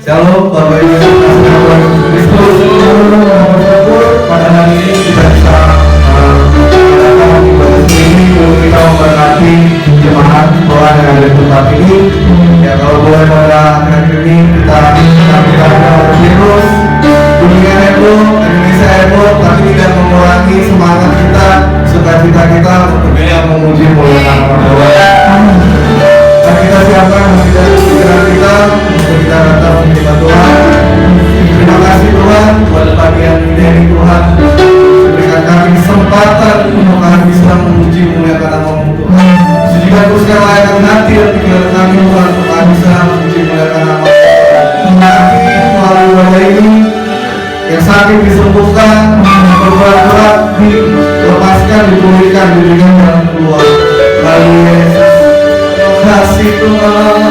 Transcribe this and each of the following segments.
Shalom Bapak Ibu yang Tuhan Kristus. Pada hari ini kita bisa mengadakan ibadah ini untuk kita memberkati jemaat Tuhan yang ada di tempat ini. Ya kalau boleh pada akhir ini kita virus dunia heboh, Indonesia heboh, tapi tidak mengurangi semangat kita, sukacita kita untuk yang memuji mulia nama Tuhan. Mari kita siapkan pikiran kita untuk kita datang menyembah Tuhan. Terima kasih Tuhan buat pagi yang ini Tuhan. Berikan kami kesempatan untuk kami bisa memuji muliakan nama-Mu Tuhan. Sejika teruskan layakan hati dan pikiran kami Tuhan untuk kami bisa memuji muliakan nama-Mu. Kami melalui wadah ini yang sakit disembuhkan, berbuat-buat dilepaskan, dipulihkan, diberikan jalan keluar. Lalu Yesus, kasih Tuhan.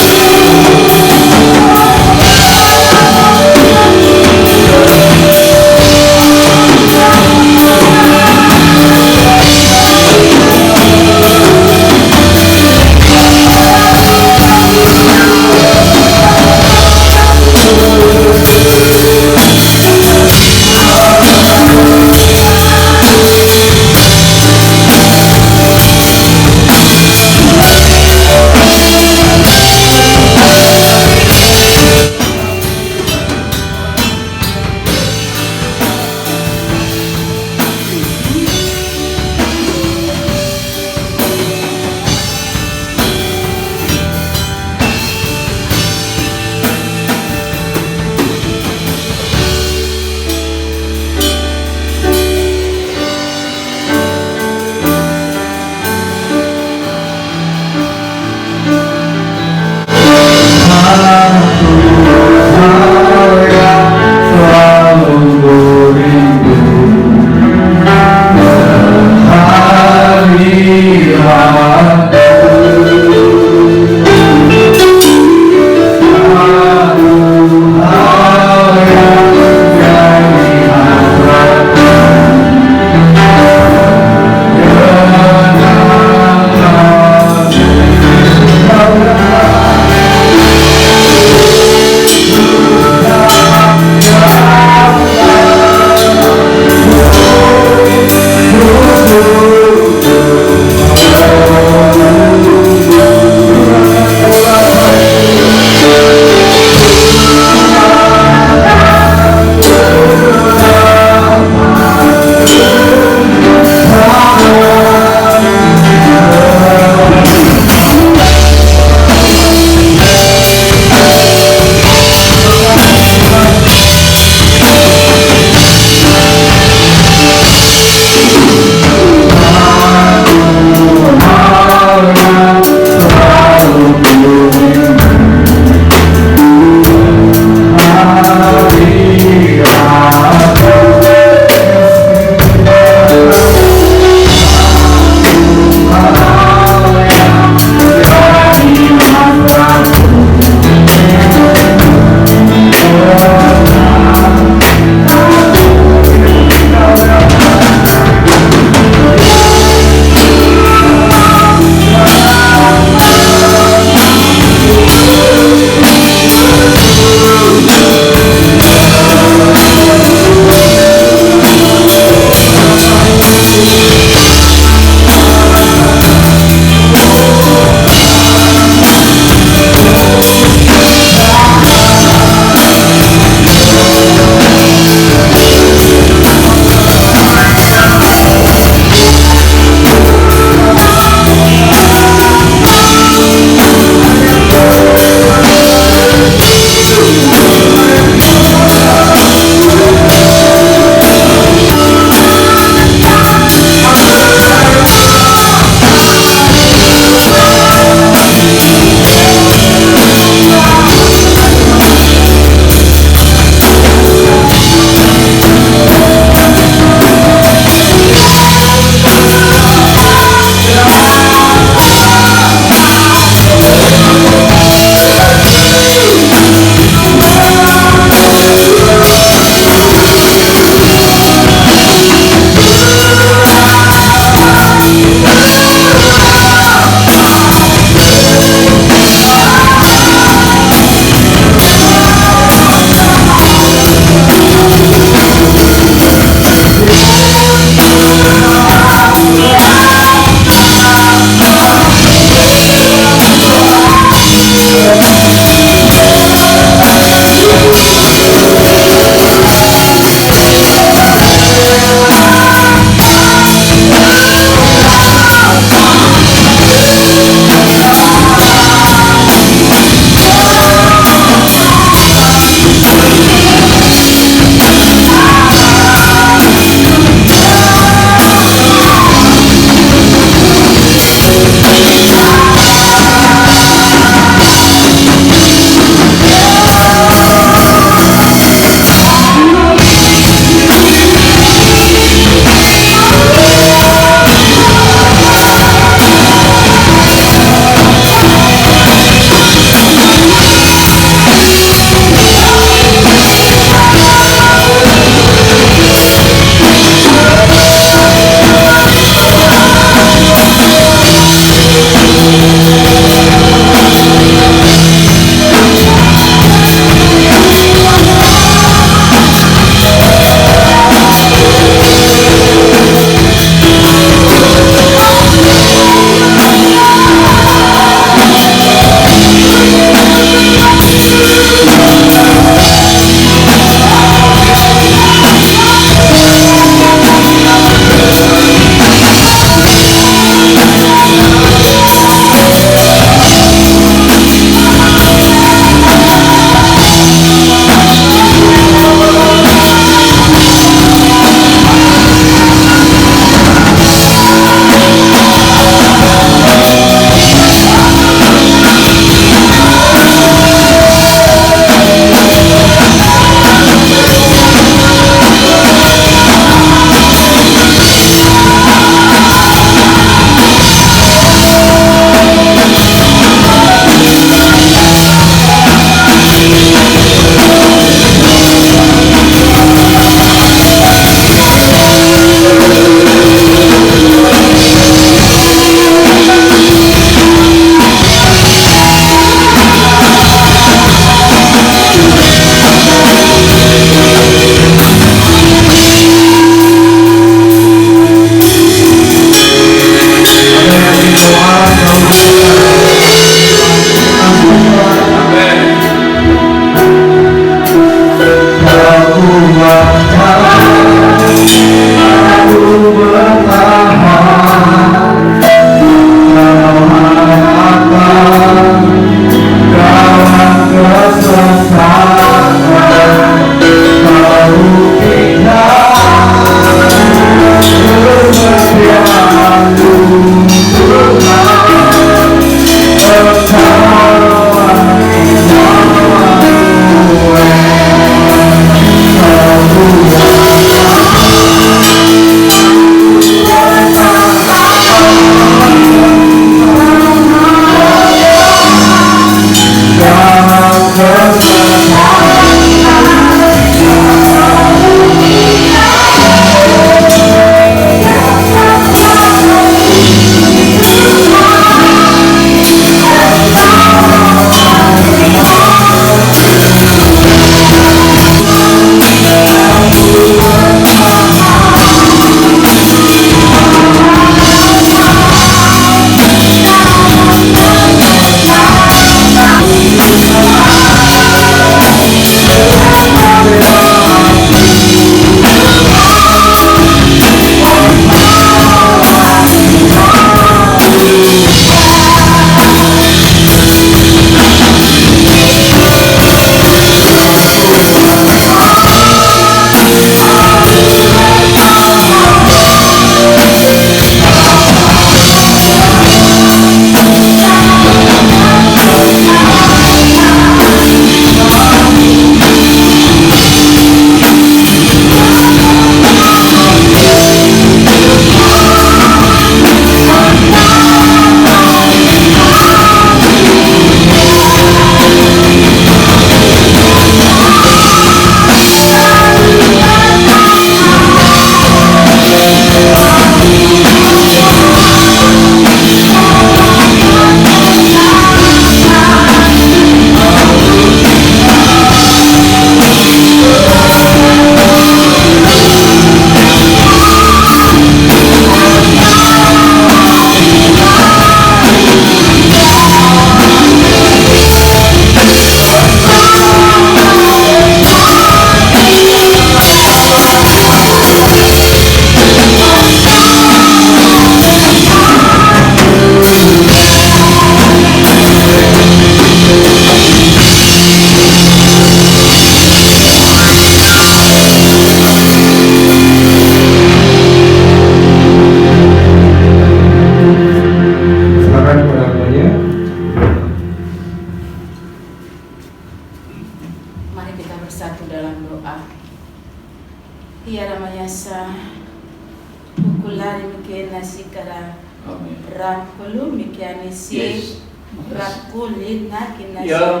Amin. Rakulu mikianisi. Yes. Rakuli nakinasi. Ya,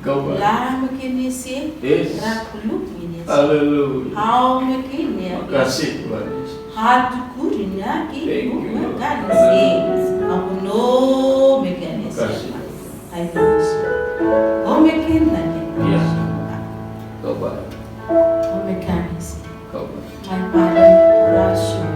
kau La mikinisi. Yes. Rakulu minisi. Haleluya. How mikini. Makasih Tuhan Yesus. Hatukurinya Thank ki you. mikianisi. Abuno mikianisi. Makasih. Ayunis. O mikinani. Iya. Kau baik. O mikianisi. Kau baik. My Father, Rasul.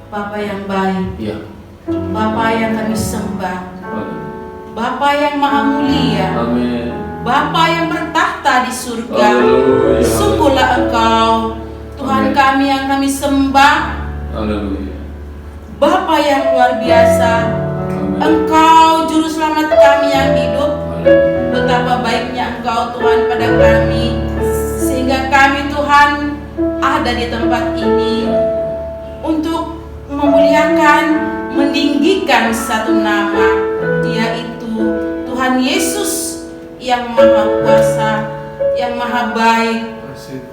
Bapa yang baik, Iya. Bapa yang kami sembah, Haleluya. Bapa yang maha mulia, Amin. Bapa yang bertahta di surga. Haleluya. Sungguhlah Engkau, Tuhan Amin. kami yang kami sembah, Haleluya. Bapa yang luar biasa. Amin. Engkau juru selamat kami yang hidup. Haleluya. Betapa baiknya Engkau Tuhan pada kami, sehingga kami Tuhan ada di tempat ini untuk memuliakan, meninggikan satu nama, yaitu Tuhan Yesus yang maha kuasa, yang maha baik,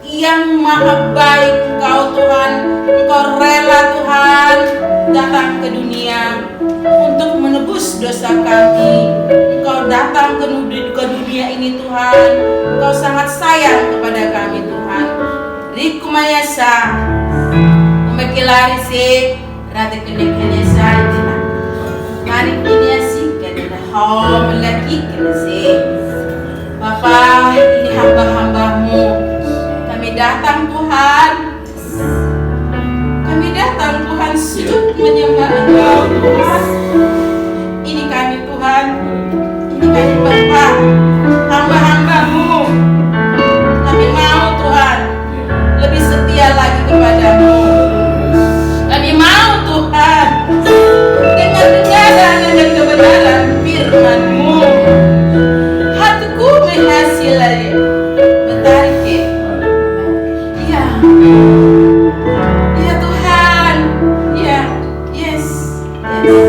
yang maha baik. Engkau Tuhan, Engkau rela Tuhan datang ke dunia untuk menebus dosa kami. Engkau datang ke dunia ini Tuhan. Engkau sangat sayang kepada kami Tuhan. Rikumayasa umekilarisi rati kenekenesa itina mari kiniasi kedina hom lagi kinasi. Bapa, ini hamba-hambamu, kami datang Tuhan, kami datang Tuhan sujud menyembah Engkau Tuhan. Ini kami Tuhan, ini kami Bapa, hamba-hambamu. Kami mau Tuhan lebih setia lagi kepadamu. Kami mau Tuhan dengar-dengaran dan kebenaran firman-Mu. Hatiku menghasilkan menarik. Ya, ya Tuhan, ya, yes, yes.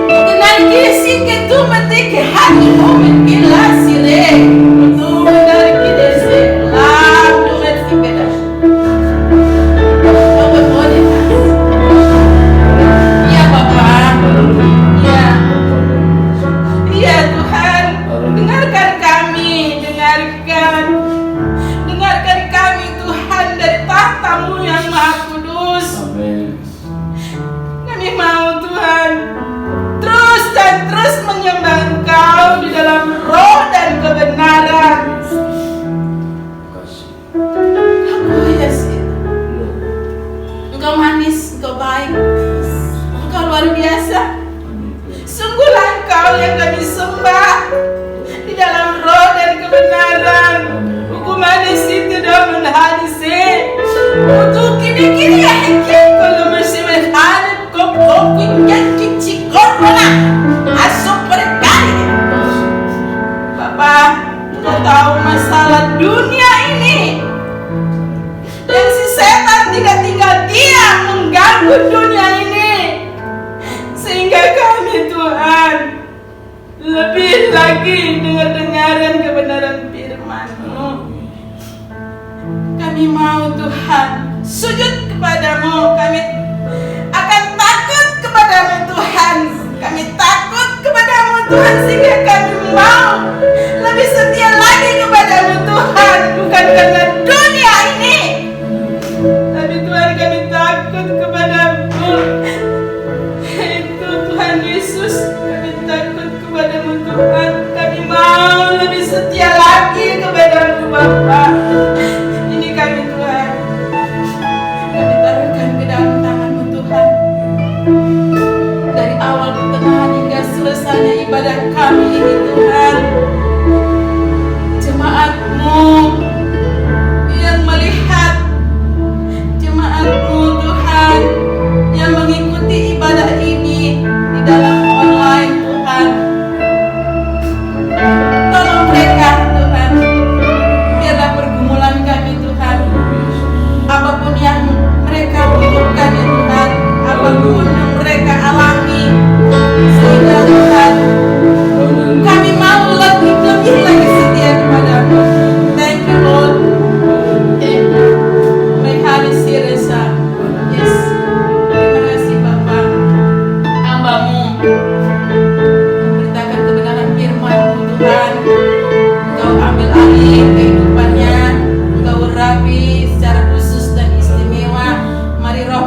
Kenal kisi ketu metik hati momen gila sire. Tu menarik desi, lam tu metik kedas. Ya Bapa, ya, ya Tuhan, dengarkan kami, dengarkan kami Tuhan dari tahta-Mu yang maha kudus. Amin. Kami mau Tuhan terus dan terus menyembah Engkau di dalam roh dan kebenaran. Makasih. Oh yes, Engkau manis, Engkau baik, Engkau luar biasa. Amin. Sungguhlah Engkau yang kami sembah di dalam roh dan kebenaran. Hukuman itu dalam hadisi untuk kini-kini ya hikit kalau masih menghadap kok yang kicik korona asuk berkali. Bapak, Engkau tahu masalah dunia ini yang si setan tidak tinggal diam mengganggu dunia ini, sehingga kami Tuhan lebih lagi dengar-dengaran kebenaran firman-Mu. Kami mau Tuhan sujud kepadamu. Kami akan takut kepadamu Tuhan. Kami takut kepadamu Tuhan, sehingga kami mau lebih setia lagi kepadamu Tuhan. Bukan karena dunia ini, tapi Tuhan kami takut kepadamu. Itu Tuhan Yesus, kami takut kepadamu Tuhan. Kami mau lebih setia lagi kepadamu Bapa. Ini kami Tuhan, kami taruhkan ke dalam tangan-Mu Tuhan. Dari awal pertengahan hingga selesainya ibadah kami ini Tuhan, jemaat-Mu yang melihat, jemaat-Mu Tuhan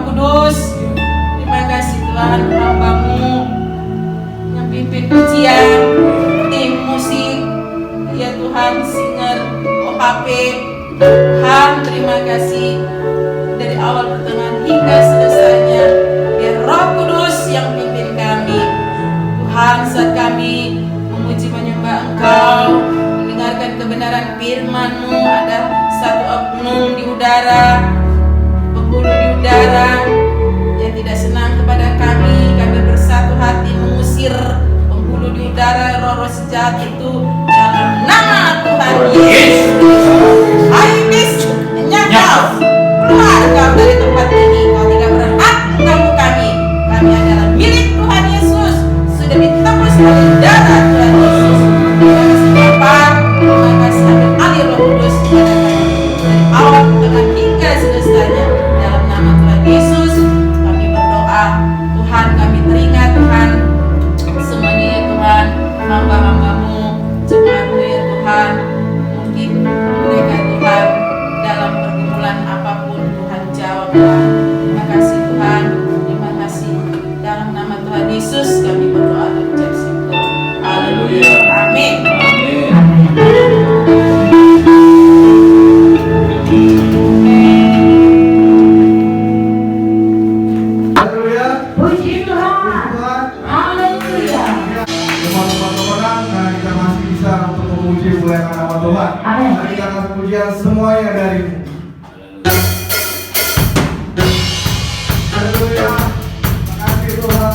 Kudus. Terima kasih Tuhan, hamba-Mu yang pimpin pujian, tim musik, ya Tuhan, singer, OHP. Tuhan, terima kasih dari awal pertengahan hingga selesainya. Biar Roh Kudus yang pimpin kami. Tuhan, saat kami memuji menyembah Engkau, mendengarkan kebenaran firman-Mu, ada satu oknum di udara, penghulu di udara yang tidak senang kepada kami. Kami bersatu hati mengusir penghulu di udara, roh-roh sejahat itu dalam nama Tuhan Yesus. Hai iblis, nyakau, keluar kau dari tempat ini. Kau tidak berhak mengganggu kami. Kami adalah milik Tuhan Yesus, sudah ditebus oleh darah Tuhan Yesus. Terima kasih Bapa, terima kasih ambil alih Roh Kudus kepada kami dari awal pertengahan hingga selesainya. Dalam nama Tuhan Yesus kami berdoa. Tuhan, kami teringat Tuhan semuanya ya Tuhan, hamba-hamba-Mu, jemaat-Mu ya Tuhan. Mungkin mereka Tuhan dalam pergumulan apapun, Tuhan jawab Tuhan. Terima kasih Tuhan, terima kasih. Dalam nama Tuhan Yesus kami berdoa dan ucap syukur. Haleluya. Amin. Haleluya. Puji Tuhan. Tuhan. Haleluya. Teman-teman orang, nah kita masih bisa untuk memuji muliakan nama Tuhan. Amin. Mari kita akan pujian semuanya dari-Mu. Haleluya. Terima kasih Tuhan.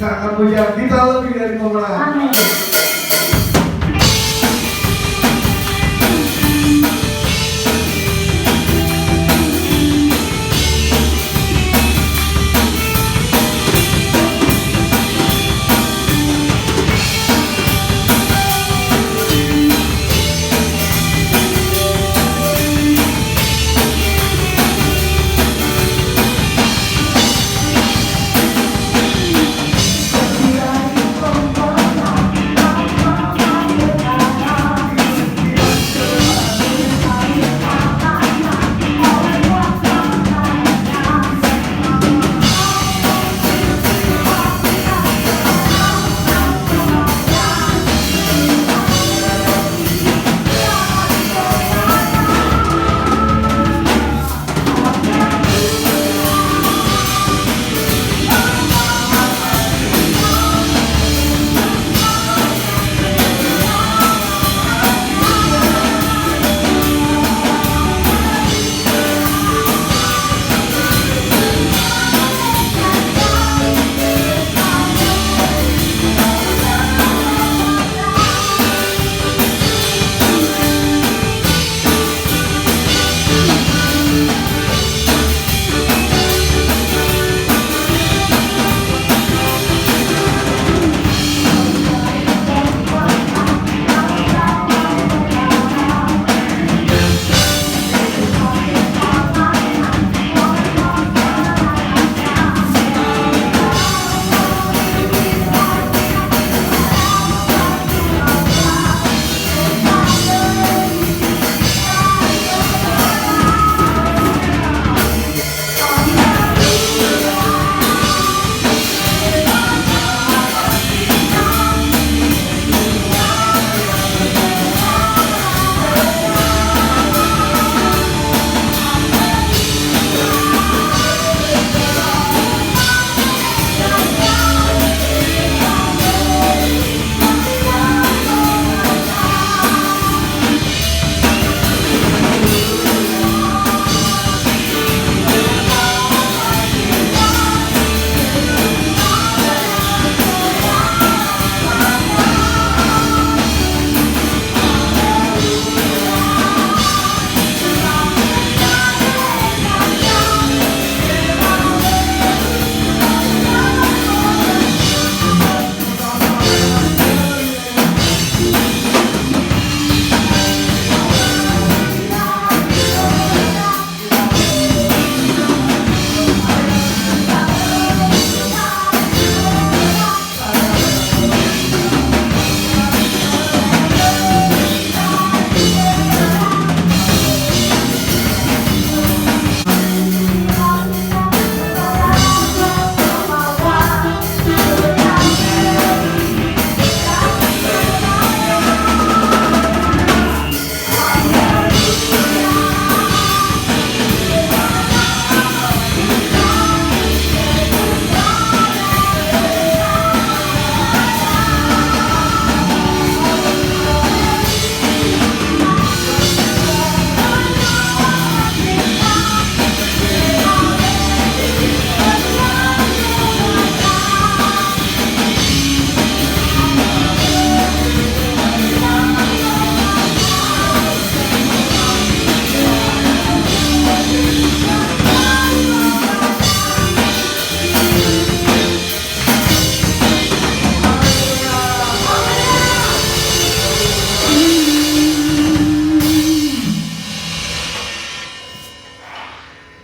akan punya kita lebih dari pemenang. Amin.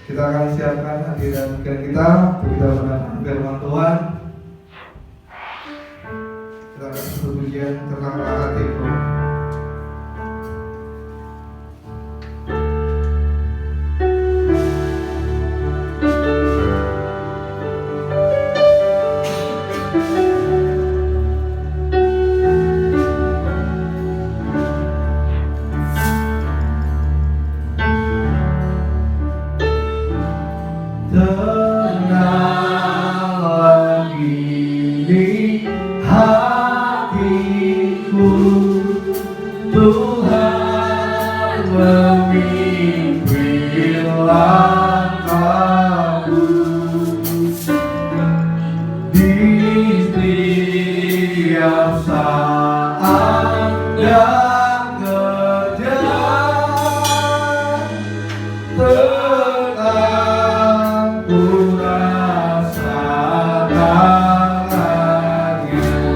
Kita akan siapkan hadiran kita untuk kita mendengar firman Tuhan. Kita akan berpujian tentang hatiku. Tenanglah di hatiku, Tuhan memimpin langkahku di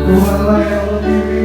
Tuhanlah yang membimbing.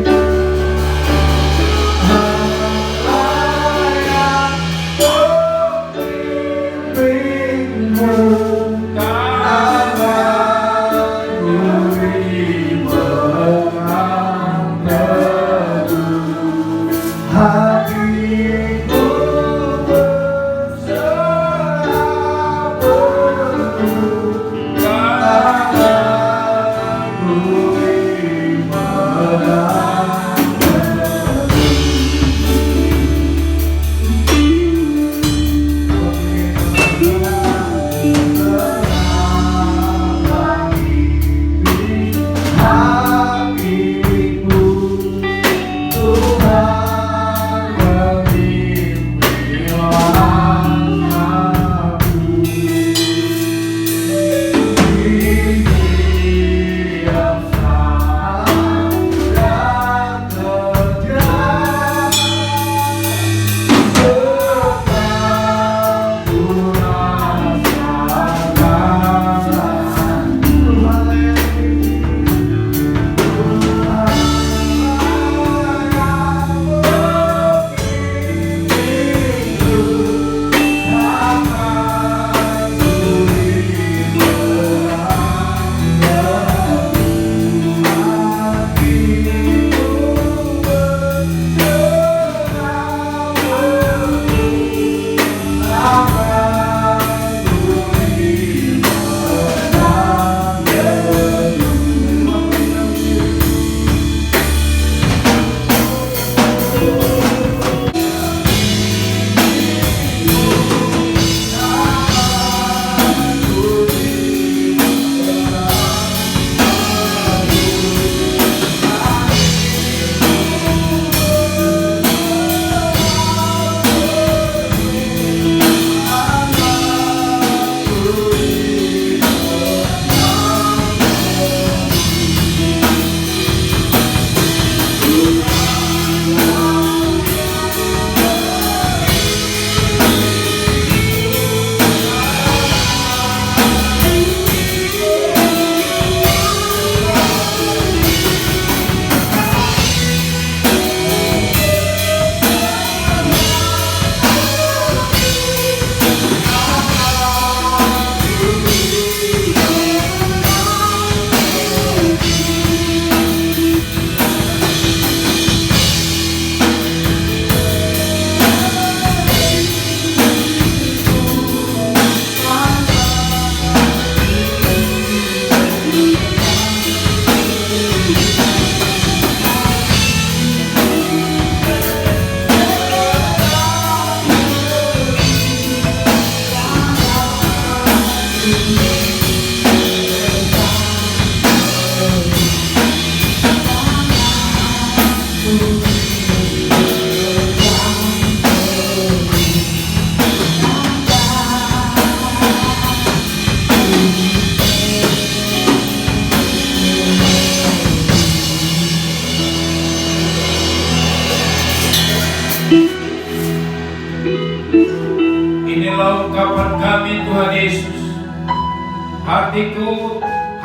Inilah ungkapan kami Tuhan Yesus.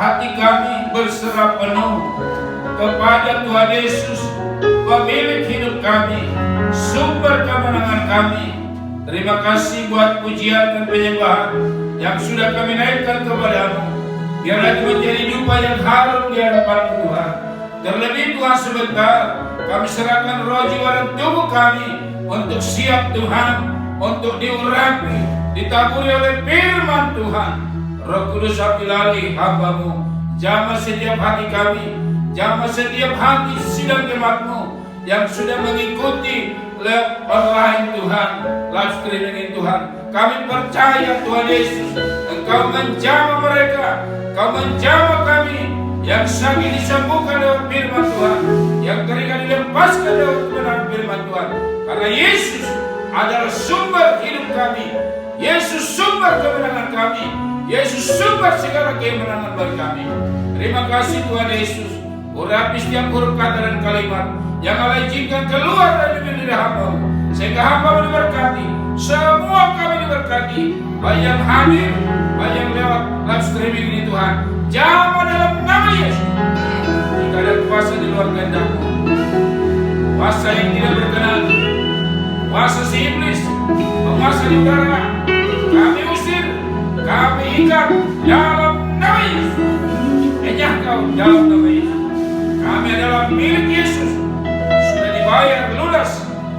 Hati kami berserah penuh kepada Tuhan Yesus, pemilik hidup kami, sumber kemenangan kami. Terima kasih buat pujian dan penyembahan yang sudah kami naikkan kepadamu. Biarlah itu menjadi dupa yang harum di hadapan Tuhan. Terlebih Tuhan sebentar, kami serahkan roh, jiwa dan tubuh kami untuk siap Tuhan, untuk diurapi, ditaburi oleh firman Tuhan. Roh Kudus apilali hamba-Mu, jamah setiap hati kami, jamah setiap hati sidang jemaat-Mu yang sudah mengikuti online Tuhan, live streaming Tuhan. Kami percaya Tuhan Yesus, Engkau menjamah mereka, Engkau menjamah kami yang sakit disembuhkan lewat firman Tuhan, yang teringat dilepaskan lewat kebenaran firman Tuhan. Karena Yesus adalah sumber hidup kami, Yesus sumber kemenangan kami, Yesus sumber segala kemenangan bagi kami. Terima kasih Tuhan Yesus. Urapi setiap huruf kata dan kalimat yang Allah izinkan keluar dari bibir hamba-Mu, sehingga hamba-Mu diberkati, semua kami diberkati, baik yang hadir, baik yang lewat live streaming ini Tuhan. Jamah dalam nama Yesus. Jika ada kuasa luar kehendak-Mu. Kuasa yang tidak berkenan, kuasa si iblis, menguasai udara, kami usir, kami ikat dalam nama Yesus. Enyah kau dalam nama Yesus. Kami adalah milik Yesus, sudah dibayar lunas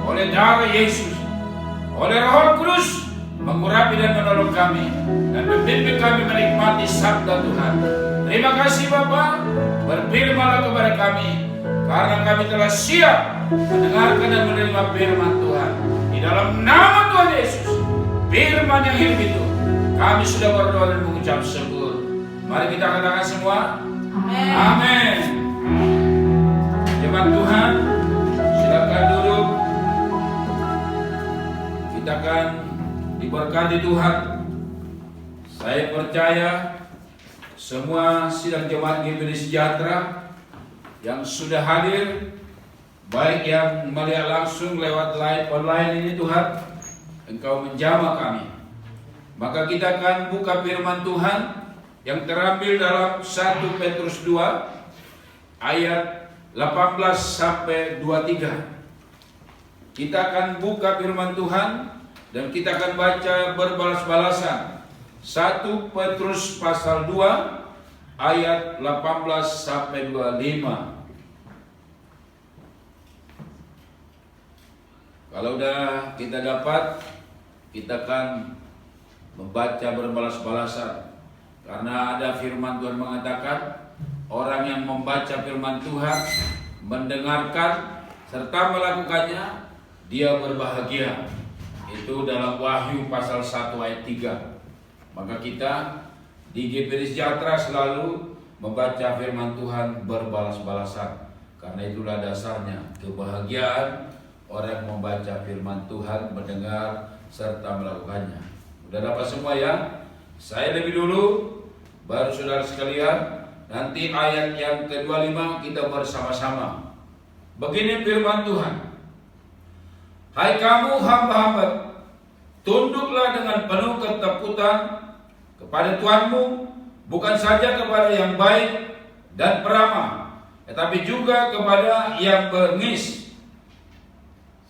oleh darah Yesus, oleh Roh Kudus mengurapi dan menolong kami dan membimbing kami menikmati sabda Tuhan. Terima kasih Bapa, berfirmanlah kepada kami, karena kami telah siap mendengarkan dan menerima firman Tuhan. Di dalam nama Tuhan Yesus, firman yang hidup itu, kami sudah berdoa dan mengucap syukur. Mari kita katakan semua, Amin. Amin. Jemaat Tuhan, silakan duduk. Kita akan diberkati Tuhan. Saya percaya semua sidang jemaat GPD Sejahtera yang sudah hadir, baik yang melihat langsung lewat live online ini Tuhan, Engkau menjamah kami. Maka kita akan buka firman Tuhan yang terambil dalam 1 Petrus 2 ayat 18 sampai 23. Kita akan buka firman Tuhan dan kita akan baca berbalas-balasan. 1 Petrus pasal 2 ayat 18 sampai 25. Kalau udah kita dapat, kita akan membaca berbalas-balasan. Karena ada firman Tuhan mengatakan, orang yang membaca firman Tuhan, mendengarkan serta melakukannya, dia berbahagia. Itu dalam Wahyu pasal 1 ayat 3. Maka kita di GPD Sejahtera selalu membaca firman Tuhan berbalas-balasan. Karena itulah dasarnya kebahagiaan orang membaca firman Tuhan, mendengar serta melakukannya. Udah dapat semua ya? Saya lebih dulu, baru saudara sekalian. Nanti ayat yang ke-25 kita bersama-sama. Begini firman Tuhan. Hai kamu hamba-hamba, tunduklah dengan penuh ketakutan kepada Tuhanmu, bukan saja kepada yang baik dan peramah, tetapi juga kepada yang bengis.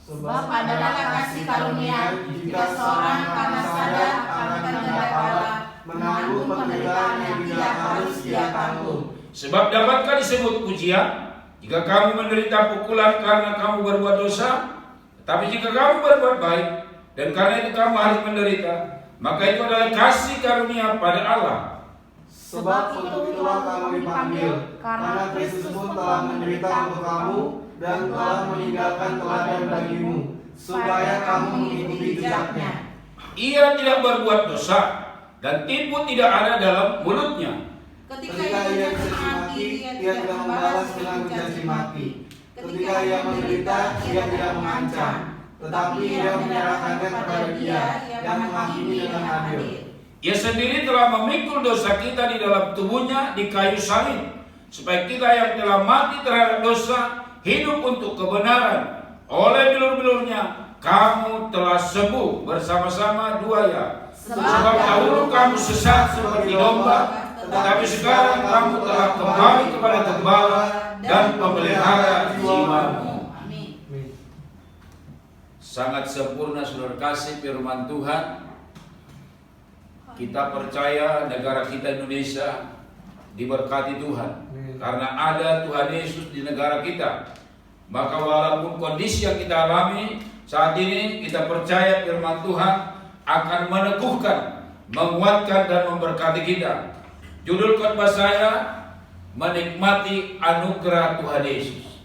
Sebab adalah kasih karunia jika seorang karena sadar akan kehendak Allah menanggung penderitaan yang tidak harus dia tanggung. Sebab dapatkah disebut pujian jika kamu menderita pukulan karena kamu berbuat dosa? Tetapi jika kamu berbuat baik dan karena itu kamu harus menderita, maka itu adalah kasih karunia pada Allah. Sebab untuk itulah kamu dipanggil, karena Kristus pun telah menderita untuk kamu dan telah meninggalkan teladan bagimu, supaya kamu mengikuti jejaknya. Ia tidak berbuat dosa dan tipu tidak ada dalam mulutnya. Ketika ia dicaci maki, ia tidak membalas dengan mencaci maki. Ketika ia menderita, ia tidak mengancam, tetapi ia menyerahkannya kepada Dia yang menghakimi dengan adil. Ia sendiri telah memikul dosa kita di dalam tubuhnya di kayu salib, supaya kita yang telah mati terhadap dosa hidup untuk kebenaran. Oleh bilur-bilurnya kamu telah sembuh bersama-sama dua ya. Sebab dahulu kamu sesat seperti domba, tetapi sekarang kamu telah kembali kepada gembala dan pemelihara jiwamu. Amin. Sangat sempurna saudara kasih firman Tuhan. Kita percaya negara kita Indonesia diberkati Tuhan, karena ada Tuhan Yesus di negara kita. Maka walaupun kondisi yang kita alami saat ini, kita percaya firman Tuhan akan meneguhkan, menguatkan dan memberkati kita. Judul khotbah saya, menikmati anugerah Tuhan Yesus.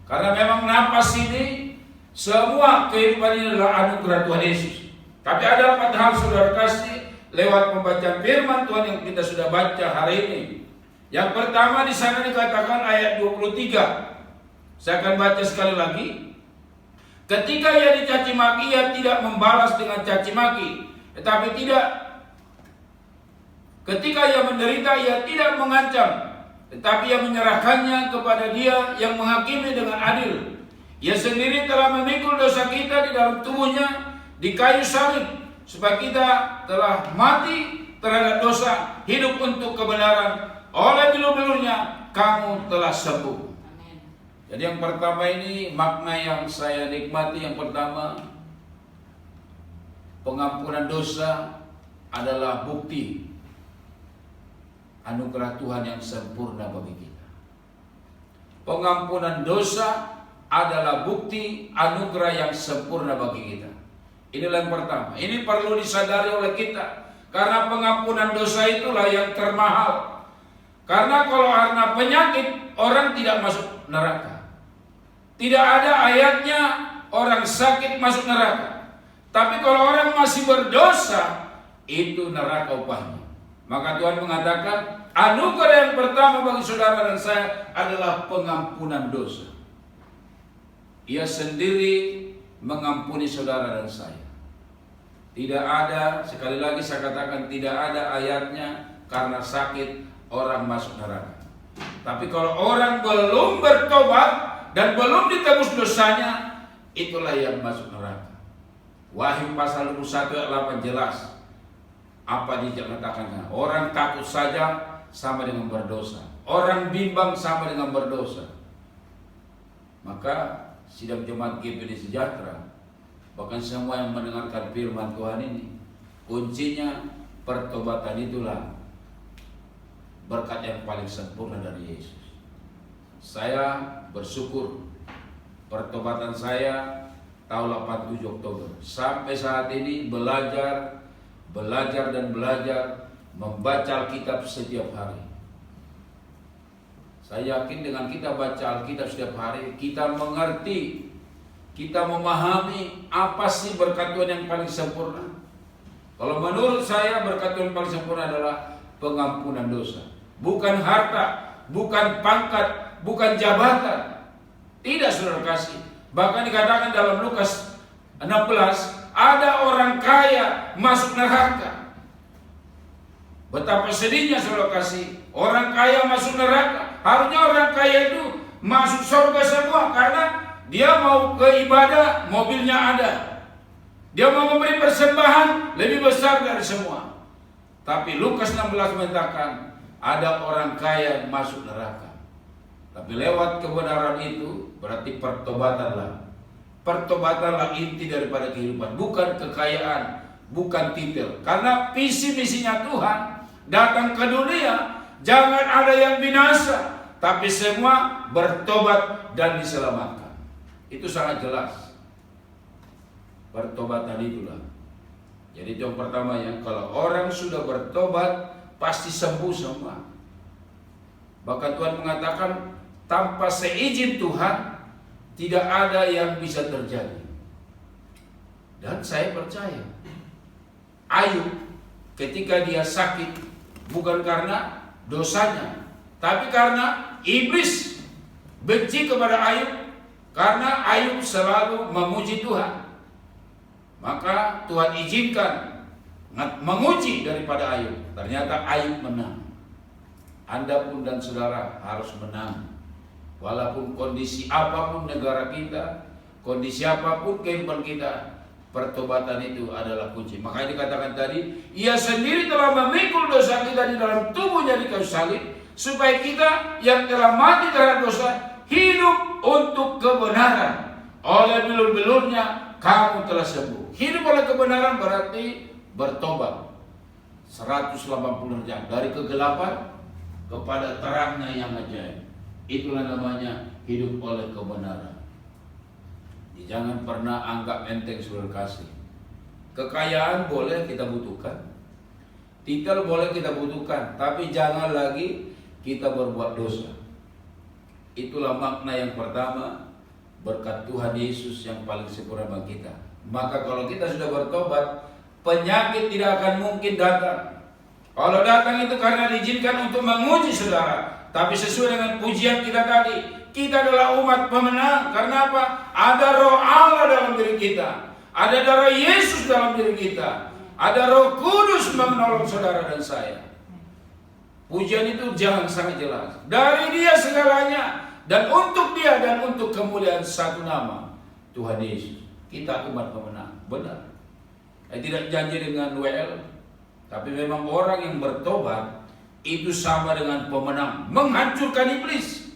Karena memang napas ini, semua kehidupan ini adalah anugerah Tuhan Yesus. Tapi ada 4 hal saudara kasih lewat pembacaan firman Tuhan yang kita sudah baca hari ini. Yang pertama di sana dikatakan ayat 23. Saya akan baca sekali lagi. Ketika ia dicaci maki, ia tidak membalas dengan caci maki, tetapi ketika ia menderita, ia tidak mengancam, tetapi ia menyerahkannya kepada Dia yang menghakimi dengan adil. Ia sendiri telah memikul dosa kita di dalam tubuhnya di kayu salib, supaya kita telah mati terhadap dosa, hidup untuk kebenaran. Oleh bilur-bilurnya kamu telah sembuh. Jadi yang pertama ini makna yang saya nikmati, yang pertama, pengampunan dosa adalah bukti anugerah Tuhan yang sempurna bagi kita. Pengampunan dosa adalah bukti anugerah yang sempurna bagi kita. Inilah yang pertama. Ini perlu disadari oleh kita, karena pengampunan dosa itulah yang termahal. Karena kalau karena penyakit orang tidak masuk neraka. Tidak ada ayatnya orang sakit masuk neraka. Tapi kalau orang masih berdosa, itu neraka upahnya. Maka Tuhan mengatakan, anugerah yang pertama bagi saudara dan saya adalah pengampunan dosa. Ia sendiri mengampuni saudara dan saya. Tidak ada, sekali lagi saya katakan, tidak ada ayatnya karena sakit orang masuk neraka. Tapi kalau orang belum bertobat dan belum ditebus dosanya, itulah yang masuk neraka. Wahyu pasal 21 ayat 8 jelas apa dikatakannya. Orang takut saja sama dengan berdosa. Orang bimbang sama dengan berdosa. Maka sidang jemaat GPD Sejahtera, bahkan semua yang mendengarkan firman Tuhan ini, kuncinya pertobatan itulah berkat yang paling sempurna dari Yesus. Saya bersyukur pertobatan saya tahun 87 Oktober sampai saat ini belajar membaca Alkitab setiap hari. Saya yakin dengan kita baca Alkitab setiap hari, kita mengerti, kita memahami apa sih berkat Tuhan yang paling sempurna. Kalau menurut saya berkat Tuhan yang paling sempurna adalah pengampunan dosa. Bukan harta, bukan pangkat, bukan jabatan. Tidak, saudara kasih. Bahkan dikatakan dalam Lukas 16, ada orang kaya masuk neraka. Betapa sedihnya, saudara kasih. Orang kaya masuk neraka. Harusnya orang kaya itu masuk surga semua, karena dia mau ke ibadah, mobilnya ada. Dia mau memberi persembahan lebih besar dari semua. Tapi Lukas 16 mengatakan ada orang kaya masuk neraka. Tapi lewat kebenaran itu berarti pertobatanlah. Pertobatanlah inti daripada kehidupan, bukan kekayaan, bukan titel. Karena visi misinya Tuhan datang ke dunia, jangan ada yang binasa, tapi semua bertobat dan diselamatkan. Itu sangat jelas. Pertobatan itulah. Jadi itu yang pertama ya, kalau orang sudah bertobat pasti sembuh semua. Bahkan Tuhan mengatakan tanpa seizin Tuhan tidak ada yang bisa terjadi. Dan saya percaya Ayub ketika dia sakit bukan karena dosanya, tapi karena iblis benci kepada Ayub, karena Ayub selalu memuji Tuhan. Maka Tuhan izinkan menguji daripada Ayub. Ternyata Ayub menang. Anda pun dan saudara harus menang. Walaupun kondisi apapun negara kita, kondisi apapun kehidupan kita, pertobatan itu adalah kunci. Makanya dikatakan tadi, Ia sendiri telah memikul dosa kita di dalam tubuhnya di kayu salib, supaya kita yang telah mati terhadap dosa hidup untuk kebenaran. Oleh bilur-bilurnya kamu telah sembuh. Hidup oleh kebenaran berarti bertobat 180 derajat dari kegelapan kepada terangnya yang ajaib. Itulah namanya hidup oleh kebenaran. Jangan pernah anggap enteng, saudara kasih. Kekayaan boleh kita butuhkan, titel boleh kita butuhkan, tapi jangan lagi kita berbuat dosa. Itulah makna yang pertama, berkat Tuhan Yesus yang paling sempurna bagi kita. Maka kalau kita sudah bertobat, penyakit tidak akan mungkin datang. Kalau datang itu karena diizinkan untuk menguji saudara. Tapi sesuai dengan pujian kita tadi, kita adalah umat pemenang. Karena apa? Ada roh Allah dalam diri kita, ada darah Yesus dalam diri kita, ada Roh Kudus menolong saudara dan saya. Pujian itu jangan sangat jelas. Dari Dia segalanya, dan untuk Dia dan untuk kemuliaan satu nama, Tuhan Yesus. Kita umat pemenang. Benar. Saya tidak janji dengan WL, tapi memang orang yang bertobat itu sama dengan pemenang, menghancurkan iblis.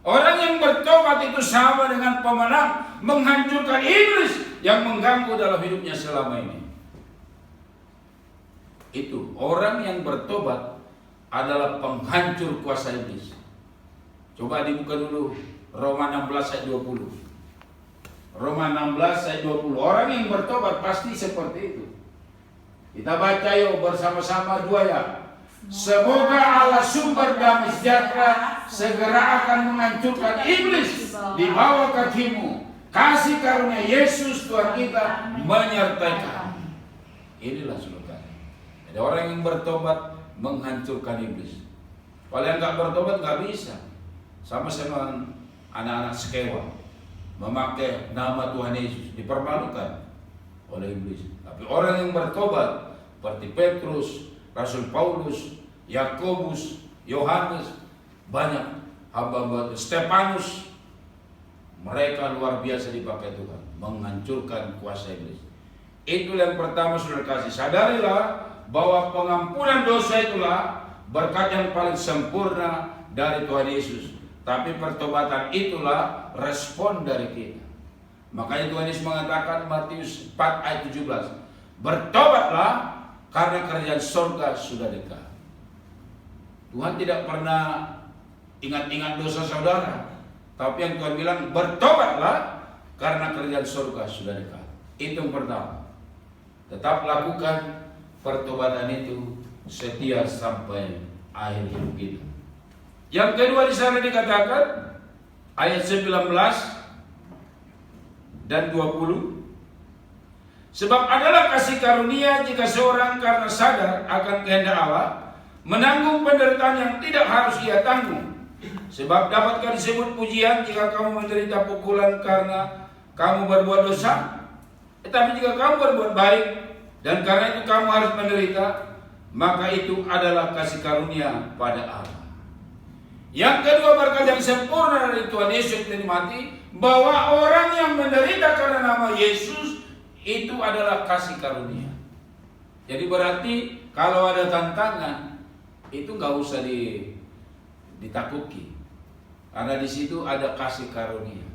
Orang yang bertobat itu sama dengan pemenang menghancurkan iblis yang mengganggu dalam hidupnya selama ini. Itu orang yang bertobat adalah penghancur kuasa iblis. Coba dibuka dulu Roma 16 ayat 20. Roma 16 ayat 20. Orang yang bertobat pasti seperti itu. Kita baca yuk bersama-sama 2 ya. Semoga Allah sumber damai sejahtera segera akan menghancurkan iblis di bawah kakimu. Kasih karunia Yesus Tuhan kita menyertai kami. Inilah saudara. Ada orang yang bertobat menghancurkan iblis. Kalau yang nggak bertobat nggak bisa. Sama anak-anak Skewa memakai nama Tuhan Yesus dipermalukan oleh iblis. Tapi orang yang bertobat seperti Petrus, Rasul Paulus, Yakobus, Yohanes, banyak hamba-hamba Stefanus, mereka luar biasa dipakai Tuhan menghancurkan kuasa iblis. Itu yang pertama saudara kasih. Sadarilah bahwa pengampunan dosa itulah berkat yang paling sempurna dari Tuhan Yesus. Tapi pertobatan itulah respon dari kita. Makanya Tuhan Yesus mengatakan Matius 4 ayat 17, bertobatlah karena kerajaan surga sudah dekat. Tuhan tidak pernah ingat-ingat dosa saudara, tapi yang Tuhan bilang bertobatlah karena kerajaan surga sudah dekat. Itu yang pertama. Tetap lakukan pertobatan itu setia sampai akhir hidup kita. Yang kedua di sana dikatakan ayat 19 dan 20. Sebab adalah kasih karunia jika seorang karena sadar akan kehendak Allah menanggung penderitaan yang tidak harus ia tanggung. Sebab dapatkah disebut pujian jika kamu menderita pukulan karena kamu berbuat dosa? Tetapi jika kamu berbuat baik dan karena itu kamu harus menderita, maka itu adalah kasih karunia pada Allah. Yang kedua berkat yang sempurna dari Tuhan Yesus dinikmati, bahwa orang yang menderita karena nama Yesus itu adalah kasih karunia. Jadi berarti kalau ada tantangan itu nggak usah ditakuti, karena di situ ada kasih karunia.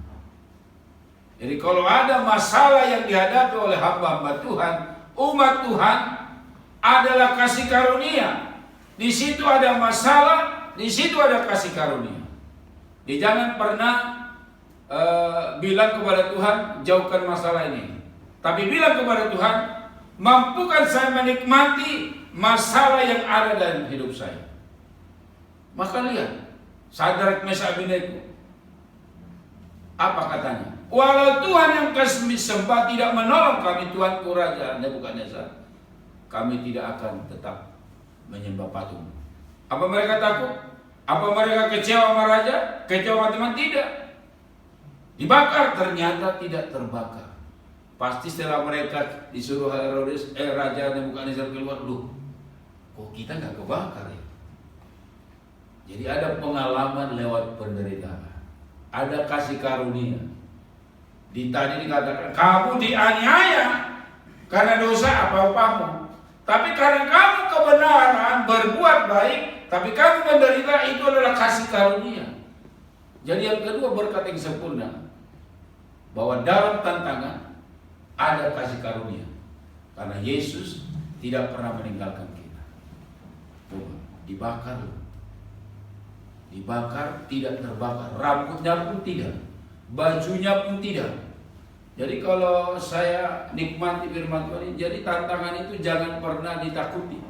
Jadi kalau ada masalah yang dihadapi oleh hamba-hamba Tuhan, umat Tuhan, adalah kasih karunia. Di situ ada masalah. Di situ ada kasih karunia. Dia jangan pernah bilang kepada Tuhan, jauhkan masalah ini. Tapi bilang kepada Tuhan, mampukan saya menikmati masalah yang ada dalam hidup saya. Maka lihat, Sadrak Mesak Abednego. Apa katanya? Walau Tuhan yang kami sembah tidak menolong kami, Tuanku Raja Nebukadnezar, kami tidak akan tetap menyembah patung. Apa mereka takut? Apa mereka kecewa sama raja? Kecewa sama teman? Tidak. Dibakar, ternyata tidak terbakar. Pasti setelah mereka disuruh Herodes, Raja Nebukadnezar keluar, loh, kok kita nggak kebakar ya? Jadi ada pengalaman lewat penderitaan. Ada kasih karunia. Tadi dikatakan, kamu dianiaya karena dosa apa-apamu. Tapi karena kamu kebenaran berbuat baik, tapi kamu menderita, itu adalah kasih karunia. Jadi yang kedua berkat yang sempurna, bahwa dalam tantangan ada kasih karunia. Karena Yesus tidak pernah meninggalkan kita. Dibakar tidak terbakar, rambutnya pun tidak, bajunya pun tidak. Jadi kalau saya nikmati firman Tuhan ini, jadi tantangan itu jangan pernah ditakuti.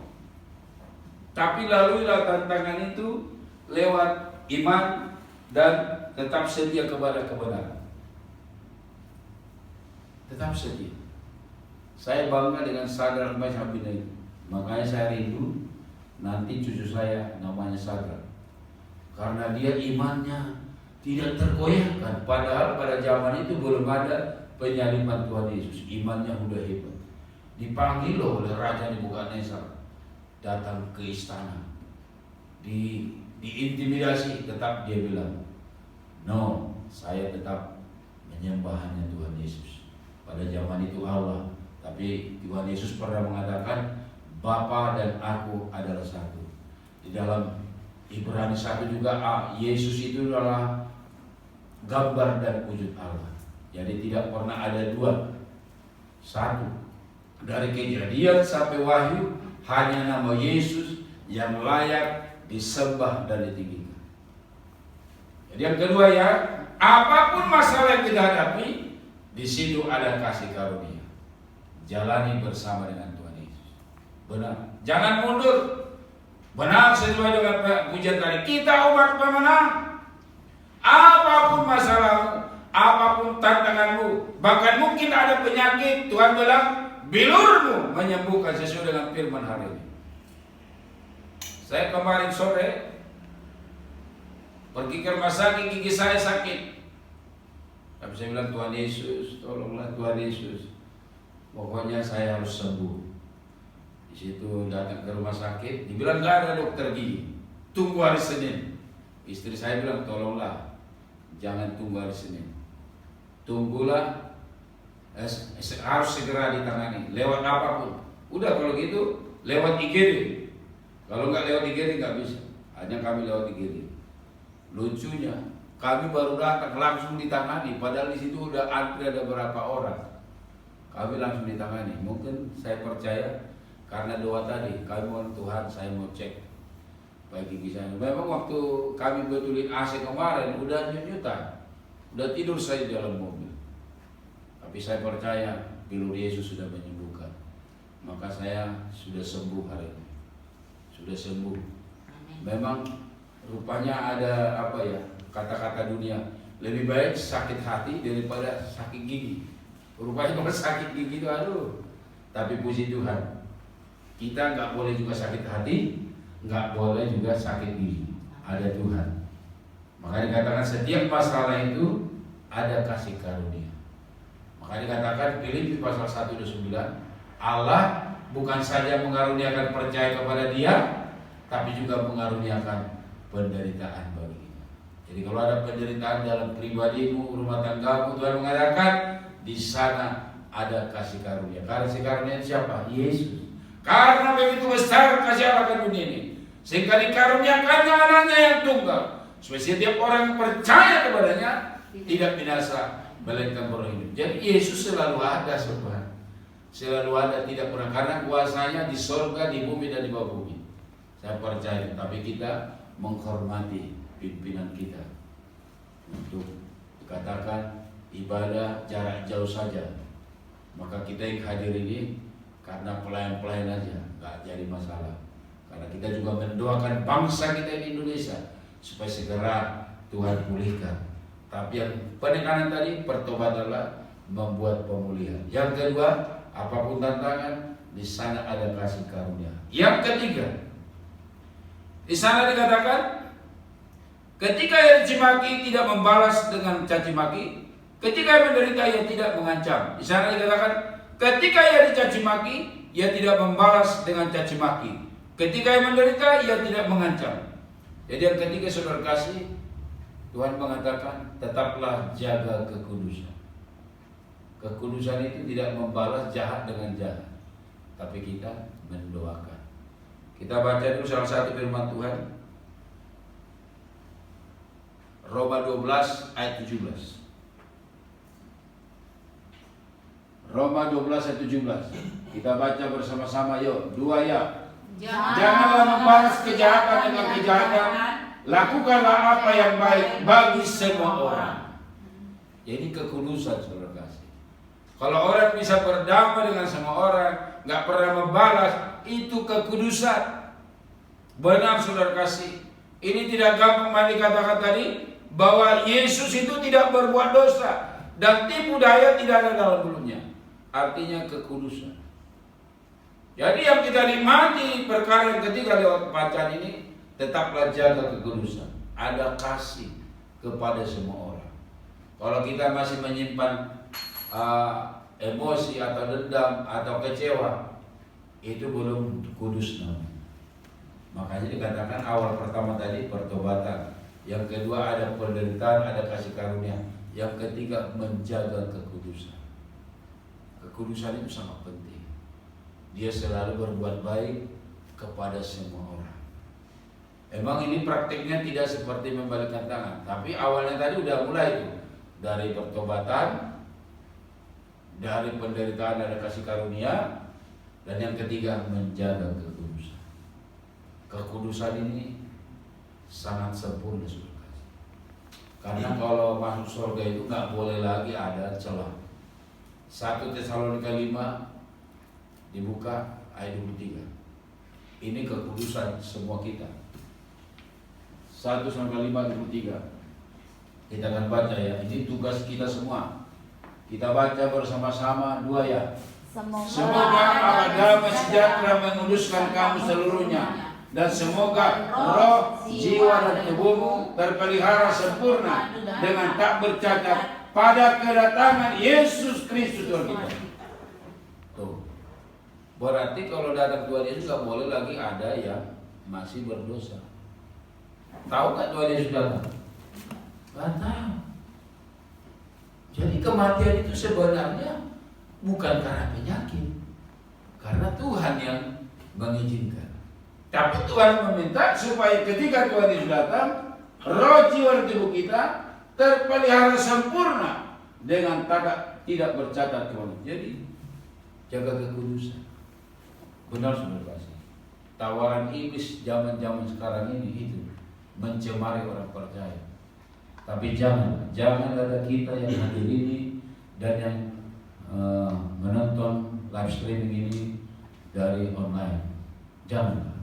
Tapi laluilah tantangan itu lewat iman dan tetap setia kepada kebenaran. Tetap setia. Saya bangga dengan Sadrak Mesak Abednego. Makanya saya rindu nanti cucu saya namanya Sadrak. Karena dia imannya tidak tergoyahkan. Padahal pada zaman itu belum ada penyaliban Tuhan Yesus, imannya udah hebat. Dipanggil oleh Raja Nebukadnezar, datang ke istana, diintimidasi, tetap dia bilang, no, saya tetap menyembah hanya Tuhan Yesus. Pada zaman itu Allah, tapi Tuhan Yesus pernah mengatakan, Bapa dan aku adalah satu. Di dalam Ibrani 1 juga, Yesus itu adalah gambar dan wujud Allah. Jadi tidak pernah ada dua. Satu. Dari Kejadian sampai Wahyu hanya nama Yesus yang layak disembah dan ditinggikan. Jadi yang kedua ya, apapun masalah yang kita hadapi, di situ ada kasih karunia. Jalani bersama dengan Tuhan Yesus. Benar. Jangan mundur. Benar sesuai dengan pujian tadi. Kita umat pemenang. Apapun masalahmu, apapun tantanganmu, bahkan mungkin ada penyakit, Tuhan bilang, bilurmu menyembuhkan sesuai dengan firman hari ini. Saya kemarin sore pergi ke rumah sakit, gigi saya sakit. Tapi saya bilang, Tuhan Yesus, tolonglah Tuhan Yesus. Pokoknya saya harus sembuh. Di situ datang ke rumah sakit, dibilang gak ada dokter gigi. Tunggu hari Senin. Istri saya bilang, tolonglah, jangan tunggu hari Senin. Tunggulah, harus segera ditangani. Lewat apapun. Udah kalau gitu, lewat IGD. Kalau nggak lewat IGD nggak bisa. Hanya kami lewat IGD. Lucunya, kami baru datang langsung ditangani. Padahal di situ udah antri ada berapa orang. Kami langsung ditangani. Mungkin saya percaya karena doa tadi. Kami mohon Tuhan, saya mau cek baik gigi saya. Memang waktu kami betulin AC kemarin udah nyut-nyutan, udah tidur saya di dalam mobil. Tapi saya percaya bilur Yesus sudah menyembuhkan. Maka saya sudah sembuh hari ini. Sudah sembuh. Memang rupanya ada apa ya, kata-kata dunia, lebih baik sakit hati daripada sakit gigi. Rupanya kalau sakit gigi itu aduh. Tapi puji Tuhan, kita nggak boleh juga sakit hati, nggak boleh juga sakit gigi. Ada Tuhan. Makanya dikatakan setiap masalah itu ada kasih karunia. Makanya dikatakan Filipi pasal 1:9, Allah bukan saja mengaruniakan percaya kepada Dia, tapi juga mengaruniakan penderitaan bagi kita. Jadi kalau ada penderitaan dalam pribadimu, rumah tanggamu, Tuhan mengatakan di sana ada kasih karunia. Kasih karunia siapa? Yesus. Karena begitu besar kasih Allah ke dunia ini, sehingga dikaruniakannya anaknya yang tunggal, supaya setiap orang yang percaya kepadanya tidak binasa, melainkan beroleh hidup. Jadi Yesus selalu ada, saudara. Selalu ada, tidak pernah, karena kuasanya di sorga, di bumi dan di bawah bumi. Saya percaya, tapi kita menghormati pimpinan kita untuk dikatakan ibadah jarak jauh saja. Maka kita yang hadir ini karena pelayan-pelayan aja, gak jadi masalah. Karena kita juga mendoakan bangsa kita di Indonesia supaya segera Tuhan pulihkan. Tapi yang penekanan tadi, pertobatanlah membuat pemulihan. Yang kedua, apapun tantangan, di sana ada kasih karunia. Yang ketiga, di sana dikatakan, ketika ia dicimaki tidak membalas dengan caci maki, ketika ia menderita ia tidak mengancam. Di sana dikatakan, ketika ia dicaci maki, ia tidak membalas dengan caci maki. Ketika ia menderita ia tidak mengancam. Jadi yang ketiga, saudara kasih, Tuhan mengatakan, tetaplah jaga kekudusan. Kekudusan itu tidak membalas jahat dengan jahat, tapi kita mendoakan. Kita baca dulu salah satu firman Tuhan, Roma 12 ayat 17. Roma 12 ayat 17. Kita baca bersama-sama, yuk. 2 ya. Janganlah membalas kejahatan dengan kejahatan, lakukanlah apa yang baik bagi semua orang. Jadi kekudusan, saudara kasih. Kalau orang bisa berdamai dengan semua orang, nggak pernah membalas, itu kekudusan. Benar, saudara kasih. Ini tidak gampang dikatakan tadi bahwa Yesus itu tidak berbuat dosa dan tipu daya tidak ada dalam mulutnya. Artinya kekudusan. Jadi yang kita nikmati perkara yang ketiga lewat bacaan ini, tetaplah jaga kekudusan. Ada kasih kepada semua orang. Kalau kita masih menyimpan emosi atau dendam atau kecewa, itu belum kudus namanya. Makanya dikatakan awal pertama tadi pertobatan, yang kedua ada penderitaan, ada kasih karunia, yang ketiga menjaga kekudusan. Kekudusan itu sangat penting. Dia selalu berbuat baik kepada semua orang. Memang ini praktiknya tidak seperti membalikkan tangan, tapi awalnya tadi udah mulai itu dari pertobatan, dari penderitaan ada kasih karunia, dan yang ketiga menjaga kekudusan. Kekudusan ini sangat sempurna surga. Karena kalau masuk surga itu nggak boleh lagi ada celah. 1 Tesalonika 5 dibuka ayat 23. Ini kekudusan semua kita. 1 sampai 5 23. Kita akan baca ya. Ini tugas kita semua. Kita baca bersama-sama 2 ya. Semoga Allah damai sejahtera menguduskan kamu seluruhnya, dan semoga roh, jiwa dan tubuhmu terpelihara sempurna dengan tak bercacat pada kedatangan Yesus Kristus Tuhan kita. Tuh. Berarti kalau datang Tuhan Yesus nggak boleh lagi ada yang masih berdosa. Tahu nggak Tuhan Yesus datang? Nggak tahu. Jadi kematian itu sebenarnya bukan karena penyakit, karena Tuhan yang mengizinkan. Tapi Tuhan meminta supaya ketika Tuhan Yesus datang, roh, jiwa dan tubuh kita terpelihara sempurna dengan tidak bercacat Tuhan. Jadi jaga kekudusan. Benar saudara kasih. Tawaran iblis zaman-zaman sekarang ini itu mencemari orang percaya. Tapi jangan ada kita yang hadir ini dan yang menonton live streaming ini dari online. Jangan.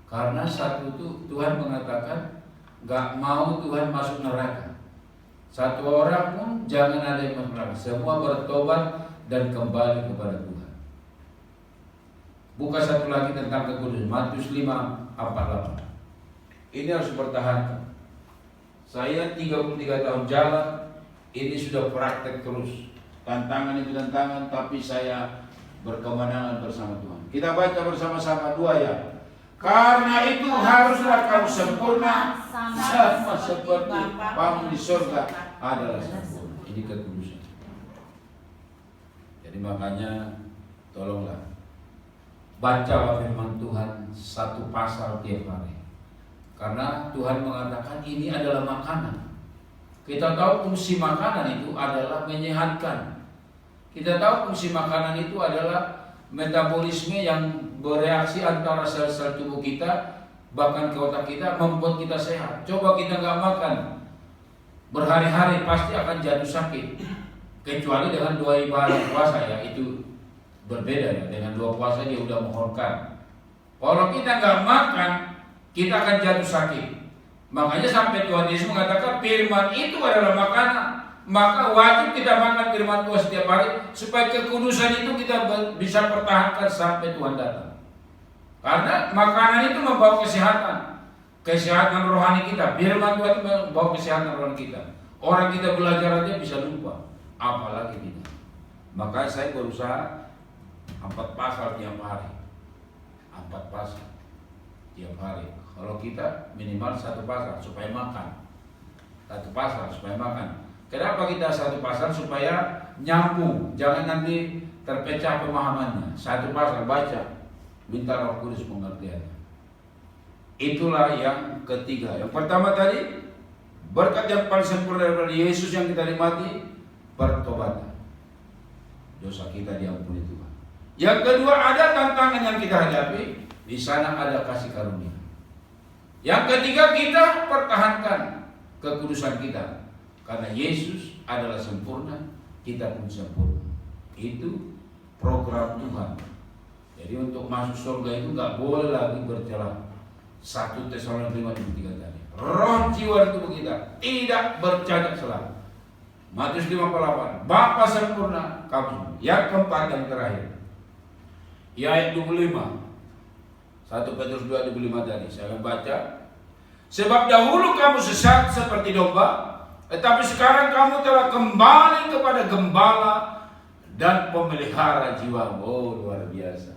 Karena satu itu Tuhan mengatakan gak mau Tuhan masuk neraka. Satu orang pun jangan ada yang masuk neraka. Semua bertobat dan kembali kepada Tuhan. Buka satu lagi tentang kekudusan, Matius 5:48. Ini harus bertahan. Saya 33 tahun jalan, ini sudah praktek terus. Tantangan itu tantangan, tapi saya berkemenangan bersama Tuhan. Kita baca bersama-sama 2 ya. Karena itu haruslah kamu sempurna sama seperti Bapamu di surga adalah sempurna. Ini kekudusan. Jadi makanya tolonglah baca firman Tuhan 1 pasal tiap hari. Karena Tuhan mengatakan ini adalah makanan. Kita tahu fungsi makanan itu adalah menyehatkan. Kita tahu fungsi makanan itu adalah metabolisme yang bereaksi antara sel-sel tubuh kita bahkan ke otak kita membuat kita sehat. Coba kita nggak makan berhari-hari pasti akan jatuh sakit. Kecuali dengan 2 ibadah puasa ya, itu berbeda ya. Dengan 2 puasa dia udah mohonkan. Kalau kita nggak makan, kita akan jatuh sakit. Makanya sampai Tuhan Yesus mengatakan firman itu adalah makanan. Maka wajib kita makan firman Tuhan setiap hari supaya kekudusan itu kita bisa pertahankan sampai Tuhan datang. Karena makanan itu membawa kesehatan rohani kita. Firman Tuhan itu membawa kesehatan rohani kita. Orang kita belajar aja bisa lupa, apalagi kita. Maka saya berusaha 4 pasal tiap hari. 4 pasal tiap hari. Kalau kita minimal 1 pasal supaya makan. 1 pasal supaya makan. Kenapa kita 1 pasal? Supaya nyambung. Jangan nanti terpecah pemahamannya. 1 pasal baca. Minta Roh Kudus pengertiannya. Itulah yang ketiga. Yang pertama tadi, berkat yang paling sempurna daripada Yesus yang kita nikmati, pertobatan. Dosa kita diampuni Tuhan. Yang kedua, ada tantangan yang kita hadapi. Di sana ada kasih karunia. Yang ketiga, kita pertahankan kekudusan kita. Karena Yesus adalah sempurna, kita pun sempurna. Itu program Tuhan. Jadi untuk masuk surga itu nggak boleh lagi bercelah. 1 Tesalonika 5:3 tadi. Roh, jiwa dan tubuh kita tidak bercacat celah. Matius 5:8. Bapa sempurna, kamu. Yang keempat yang terakhir. Ya, ayat 25. 1 Petrus 2:25 tadi. Saya akan baca. Sebab dahulu kamu sesat seperti domba, tetapi sekarang kamu telah kembali kepada gembala dan pemelihara jiwa. Oh, luar biasa.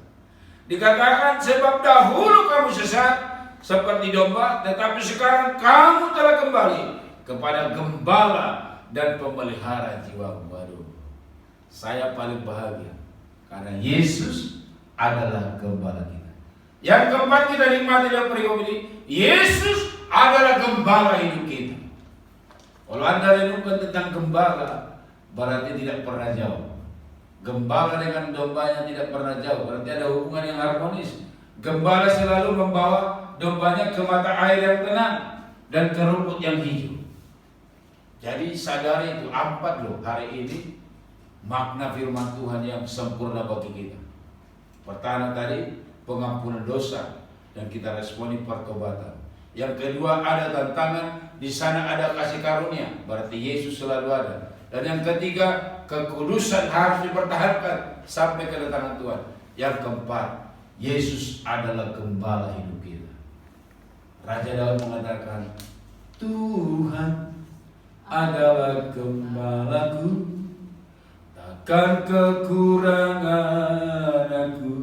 Dikatakan sebab dahulu kamu sesat seperti domba, tetapi sekarang kamu telah kembali kepada gembala dan pemelihara jiwa. Waduh, saya paling bahagia karena Yesus adalah gembala kita. Yang keempat kita nikmati dalam perikop ini, Yesus adalah gembala hidup kita. Kalau Anda renungkan tentang gembala, berarti tidak pernah jauh. Gembala dengan dombanya tidak pernah jauh, berarti ada hubungan yang harmonis. Gembala selalu membawa dombanya ke mata air yang tenang dan ke rumput yang hijau. Jadi sadari itu 4 loh hari ini makna firman Tuhan yang sempurna bagi kita. Pertama tadi pengampunan dosa dan kita responi pertobatan. Yang kedua ada tantangan, di sana ada kasih karunia, berarti Yesus selalu ada. Dan yang ketiga kekudusan harus dipertahankan sampai kedatangan Tuhan. Yang keempat, Yesus adalah gembala hidup kita. Raja Daud mengatakan, Tuhan adalah gembalaku, takkan kekurangan aku.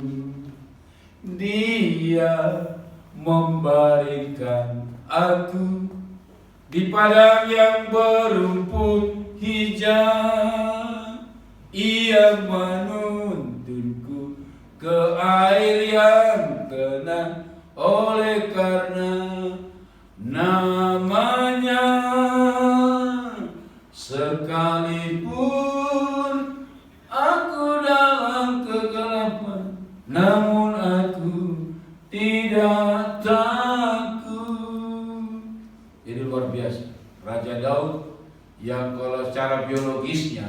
Dia membaringkan aku di padang yang berumput hijau. Ia menuntunku ke air yang tenang, oleh karena namanya. Sekalipun aku dalam kegelapan, namun aku tidak takut. Ini luar biasa. Raja Daud yang kalau secara biologisnya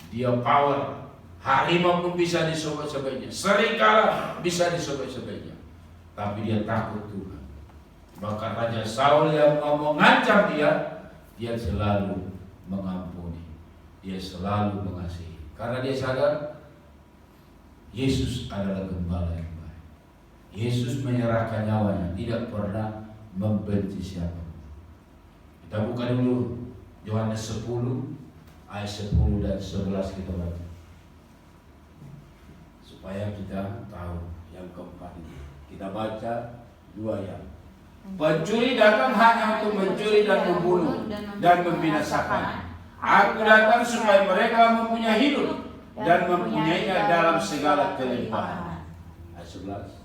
dia power, harimau pun bisa disobek-sobeknya, serigala bisa disobek-sobeknya, tapi dia takut Tuhan. Bahkan Raja Saul yang mau mengancam dia selalu mengampuni, dia selalu mengasihi, karena dia sadar Yesus adalah gembala yang baik. Yesus menyerahkan nyawanya, tidak pernah membenci siapa. Kita buka dulu Yohanes 10 ayat 10 dan 11 kita baca, supaya kita tahu yang keempat ini. Kita baca 2 ayat. Pencuri datang hanya untuk mencuri dan membunuh dan membinasakan. Aku datang supaya mereka mempunyai hidup dan mempunyainya dalam segala kelimpahan. Ayat 11.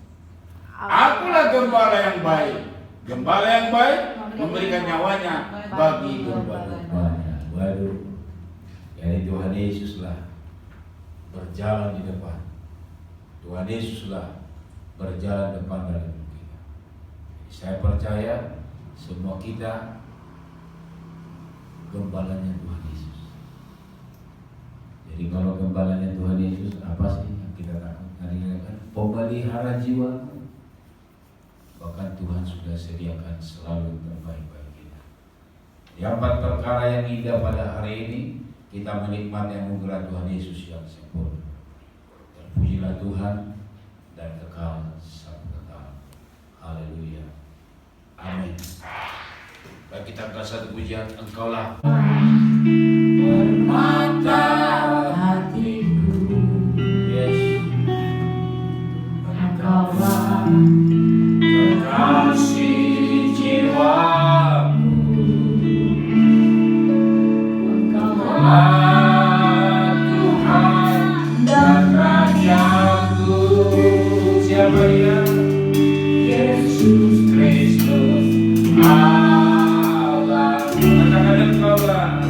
Akulah gembala yang baik. Gembala yang baik memberikan nyawanya bagi gembala-gembalanya. Waduh. Jadi Tuhan Yesuslah berjalan di depan. Tuhan Yesuslah berjalan depan dalam hidup kita. Saya percaya semua kita gembalanya Tuhan Yesus. Jadi kalau gembalanya Tuhan Yesus, apa sih yang kita takut? Pemelihara jiwa. Bahkan Tuhan sudah sediakan selalu terbaik bagi kita. Yang 4 perkara yang indah pada hari ini, kita menikmati anugerah Tuhan Yesus yang sempurna. Terpujilah Tuhan dan kekal sampai kekal. Haleluya. Amin. Baik, kita angkat satu pujian, Engkaulah permata hatiku. Yes. Engkaulah kekasih jiwaku. Engkaulah Tuhan dan Rajaku. Siapa dia? Yesus Kristus Allah. Katakan Engkaulah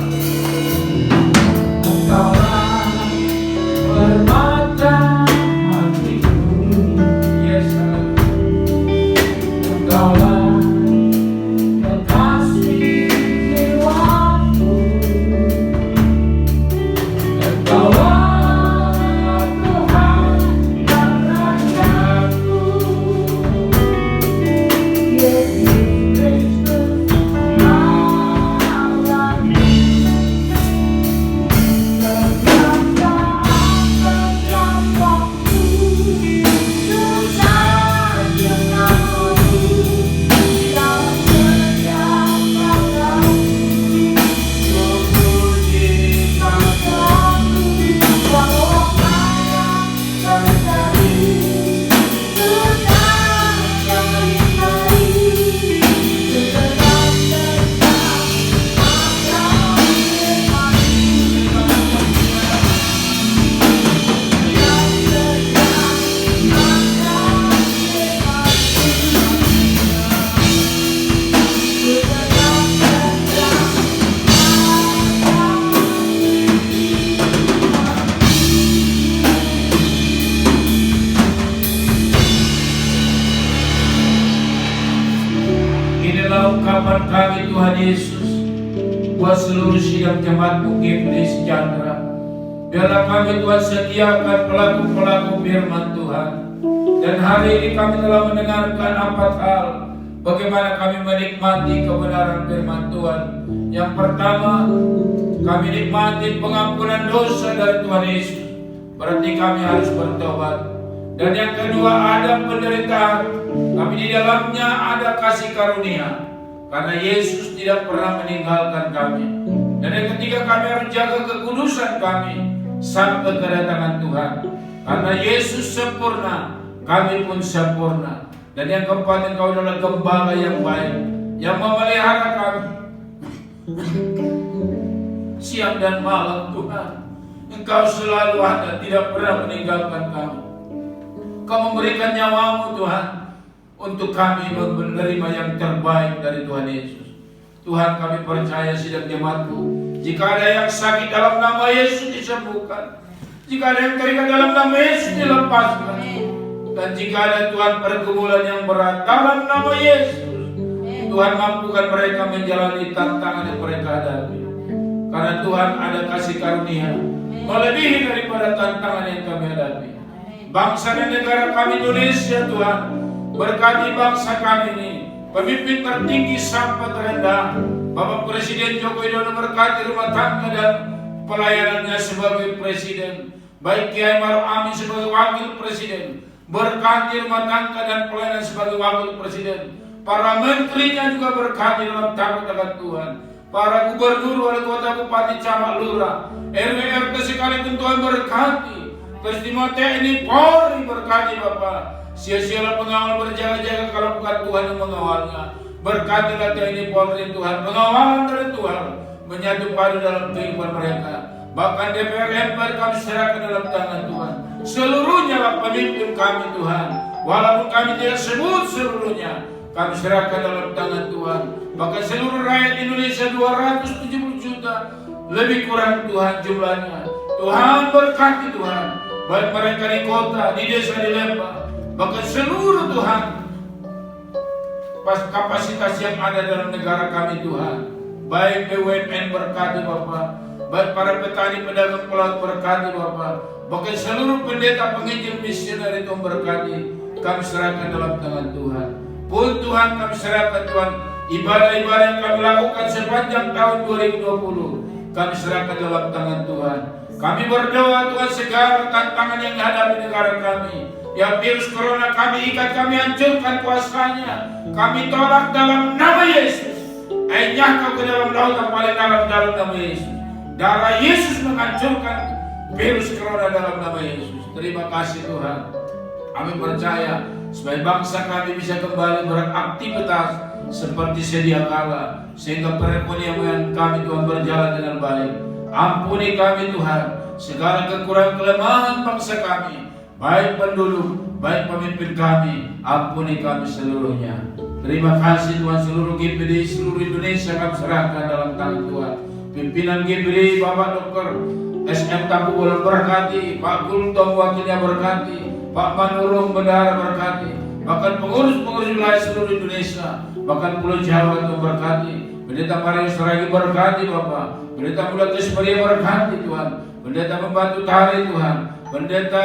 seluruh sidang jemaat-Mu GPD Sejahtera. Biarlah kami Tuhan sediakan pelaku-pelaku firman Tuhan. Dan hari ini kami telah mendengarkan 4 hal bagaimana kami menikmati kebenaran firman Tuhan. Yang pertama, kami nikmati pengampunan dosa dari Tuhan Yesus. Berarti kami harus bertobat. Dan yang kedua, ada penderitaan, tapi di dalamnya ada kasih karunia. Karena Yesus tidak pernah meninggalkan kami. Dan yang ketiga, kami harus jaga kekudusan kami sampai kedatangan Tuhan. Karena Yesus sempurna, kami pun sempurna. Dan yang keempat, Engkau adalah gembala yang baik, yang memelihara kami siang dan malam. Tuhan, Engkau selalu ada, tidak pernah meninggalkan kami. Engkau memberikan nyawa-Mu Tuhan untuk kami menerima yang terbaik dari Tuhan Yesus. Tuhan, kami percaya sidang jemaat-Mu, jika ada yang sakit dalam nama Yesus disembuhkan, jika ada yang terikat dalam nama Yesus dilepaskan, dan jika ada Tuhan pergumulan yang berat dalam nama Yesus, Tuhan mampukan mereka menjalani tantangan yang mereka hadapi. Karena Tuhan ada kasih karunia melebihi daripada tantangan yang kami hadapi. Bangsa dan negara kami Indonesia, Tuhan, berkati bangsa kami ini, pemimpin tertinggi sampai terendah. Bapak Presiden Joko Widodo berkati rumah tangga dan pelayanannya sebagai presiden. Baik Kiai Maruf Amin sebagai wakil presiden, berkati rumah tangga dan pelayanan sebagai wakil presiden. Para menterinya juga berkati dalam takut akan Tuhan. Para gubernur, wali kota, bupati, camat, lurah, RW, RT sekalipun Tuhan berkati. Peristiwa TNI Polri berkati Bapak. Sia-sialah pengawal berjaga-jaga kalau bukan Tuhan yang mengawalnya. Berkatilah TNI Polri Tuhan, pengawalan dari Tuhan menyatu padu dalam kehidupan mereka. Bahkan DPR MPR kami serahkan dalam tangan Tuhan. Seluruhnya lah pemimpin kami Tuhan. Walaupun kami tidak sebut seluruhnya, kami serahkan dalam tangan Tuhan. Bahkan seluruh rakyat Indonesia 270 juta lebih kurang Tuhan jumlahnya. Tuhan berkati Tuhan, baik mereka di kota, di desa, di lembah, bahkan seluruh Tuhan kapasitas yang ada dalam negara kami Tuhan. Baik BUMN berkati Bapak, baik para petani, pedagang, pelaut berkati Bapak, bahkan seluruh pendeta, penginjil, misioner itu berkati. Kami serahkan dalam tangan Tuhan. Pun Tuhan kami serahkan Tuhan ibadah-ibadah yang kami lakukan sepanjang tahun 2020, kami serahkan dalam tangan Tuhan. Kami berdoa Tuhan, segala tantangan yang dihadapi negara kami, ya virus corona kami ikat, kami hancurkan kuasanya, kami tolak dalam nama Yesus. Enyah kau ke dalam laut yang paling dalam nama Yesus. Darah Yesus menghancurkan virus corona dalam nama Yesus. Terima kasih Tuhan. Kami percaya supaya bangsa kami bisa kembali beraktivitas seperti sedia kala, sehingga perekonomian kami Tuhan berjalan dengan baik. Ampuni kami Tuhan segala kekurangan kelemahan bangsa kami, baik penduduk, baik pemimpin kami. Ampuni kami seluruhnya. Terima kasih Tuhan, seluruh GPD seluruh Indonesia kami serahkan dalam tangan Tuhan. Pimpinan GPD Bapak Dr. SM Tampu Bola berkati, Pak Gultom wakilnya berkati, Pak Manurung Bendahara berkati, bahkan pengurus-pengurus wilayah seluruh Indonesia, bahkan Pulau Jawa itu berkati. Pendeta Mario Seragi berkati Bapak, Pendeta Muda Kesperia berkati Tuhan, Pendeta Pembantu Tari Tuhan, Pendeta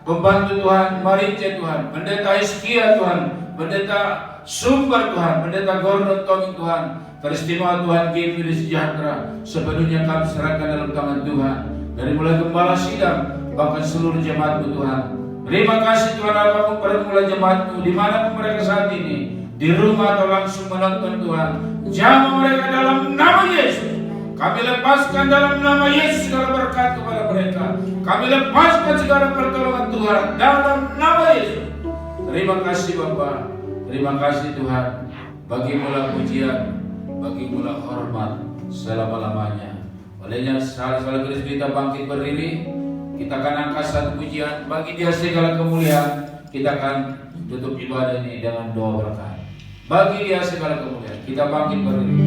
Pembantu Tuhan Marince Tuhan, Pendeta Hiskia Tuhan, Pendeta Sumber Tuhan, Pendeta Gordon Tommy Tuhan. Peristiwa Tuhan GPD Sejahtera sepenuhnya kami serahkan dalam tangan Tuhan. Dari mulai gembala sidang, bahkan seluruh jemaat-Mu Tuhan. Terima kasih Tuhan, apapun pergumulan jemaat-Mu, dimanapun mereka saat ini, di rumah atau langsung menonton Tuhan, jamah mereka dalam nama Yesus. Kami lepaskan dalam nama Yesus segala berkat kepada mereka. Kami lepaskan segala pertolongan Tuhan dalam nama Yesus. Terima kasih Bapa, terima kasih Tuhan. Bagi-Mu pujian, bagi-Mu hormat selama-lamanya. Olehnya sekali kita bangkit berdiri, kita akan angkat satu pujian, bagi Dia segala kemuliaan. Kita akan tutup ibadah ini dengan doa berkat. Bagi Dia segala kemuliaan, kita bangkit berdiri.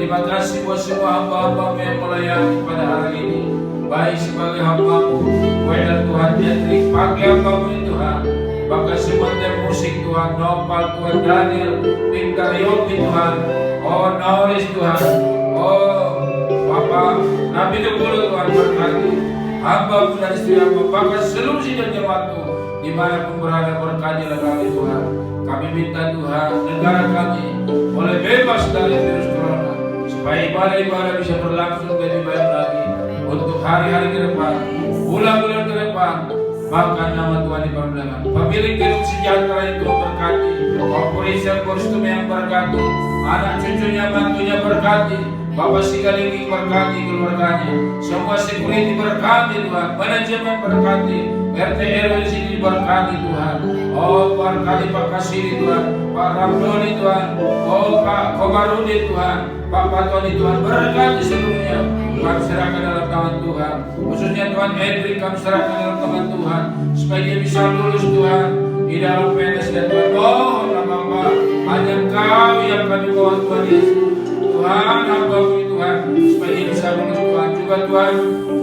Terima kasih buat semua hamba-hamba yang melayani pada hari ini, baik sebagai hamba-Mu, dan Tuhan Hendrik, pakai hamba-Mu ini Tuhan. Bahkan semua tim musik Tuhan, Nopal Tuhan, Daniel, Pintar Yogi Tuhan, oh Norris Tuhan, oh Bapak, Nabi Dukul Tuhan berkati, hamba-Mu dan istri hamba, bahkan seluruh sidang jemaat-Mu, dimanapun berada berkatilah kami Tuhan. Kami minta Tuhan, negara kami boleh bebas dari virus corona, supaya ibadah-ibadah bisa berlangsung lebih baik lagi untuk hari-hari ke depan, bulan-bulan ke depan. Bahkan nama Tuhan dipermuliakan. Pemilik hidup sejahtera itu berkati, Korporisel kostum yang berkati, anak cucunya, mantunya berkati, Bapak Sigalingi berkati keluarganya, semua security berkati Tuhan, manajemen berkati, RT RW di sini berkati Tuhan. Oh berkati Pak Kasiri Tuhan, Pak Ramdoni Tuhan, oh Pak Komarudi Tuhan, Pak Patoni Tuhan, berkati seluruhnya. Kami serahkan dalam tangan Tuhan, khususnya Tuhan Hendrik kami serahkan dalam tangan Tuhan, supaya dia bisa lulus Tuhan di dalam PNS dan Tuhan. Mohonlah Bapak, hanya Engkau yang kami mohon Tuhan Yesus, Tuhan hamba-Mu Tuhan, supaya dia bisa lulus Tuhan. Juga Tuhan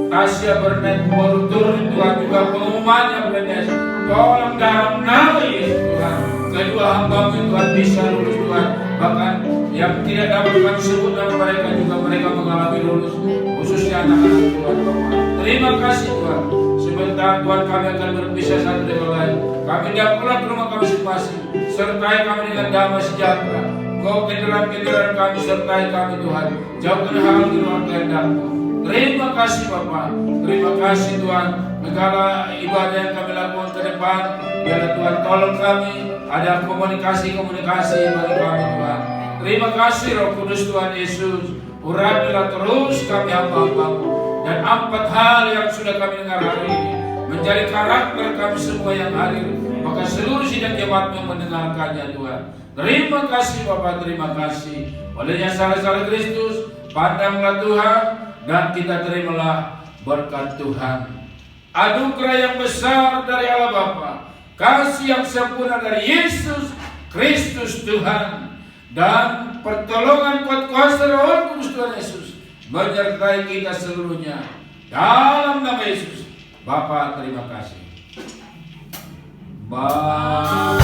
Tasya Bernet baru turun Tuhan, juga pengumumannya PNS, tolong dalam nama Yesus Tuhan, kedua hamba-Mu Tuhan bisa lulus Tuhan. Bahkan yang tidak dapat kami sebut nama mereka juga mereka mengalami lulus, khususnya anak-anak Tuhan Bapak. Terima kasih Tuhan. Sebentar Tuhan kami akan berpisah satu dengan lain. Kami tidak pulang ke rumah kami masing-masing. Sertai kami dengan damai sejahtera. Kau kendaraan-kendaraan kami sertai kami Tuhan. Jauhkan hal di luar kehendak-Mu. Terima kasih Bapak. Terima kasih Tuhan. Segala ibadah yang kami lakukan ke depan, biarlah Tuhan tolong kami. Ada komunikasi bagi kami Tuhan. Terima kasih Roh Kudus Tuhan Yesus. Urapilah terus kami hamba-hamba-Mu, dan 4 hal yang sudah kami dengar hari ini menjadi karakter kami semua yang hadir, maka seluruh sidang jemaat-Mu mendengarkannya Tuhan. Terima kasih Bapak, terima kasih. Olehnya saleh-saleh Kristus, pandanglah Tuhan, dan kita terimalah berkat Tuhan. Anugerah yang besar dari Allah Bapa, kasih yang sempurna dari Yesus Kristus Tuhan, dan pertolongan kuat kuasa Roh Kudus Tuhan Yesus menyertai kita seluruhnya. Dalam nama Yesus, Bapa terima kasih. Bapa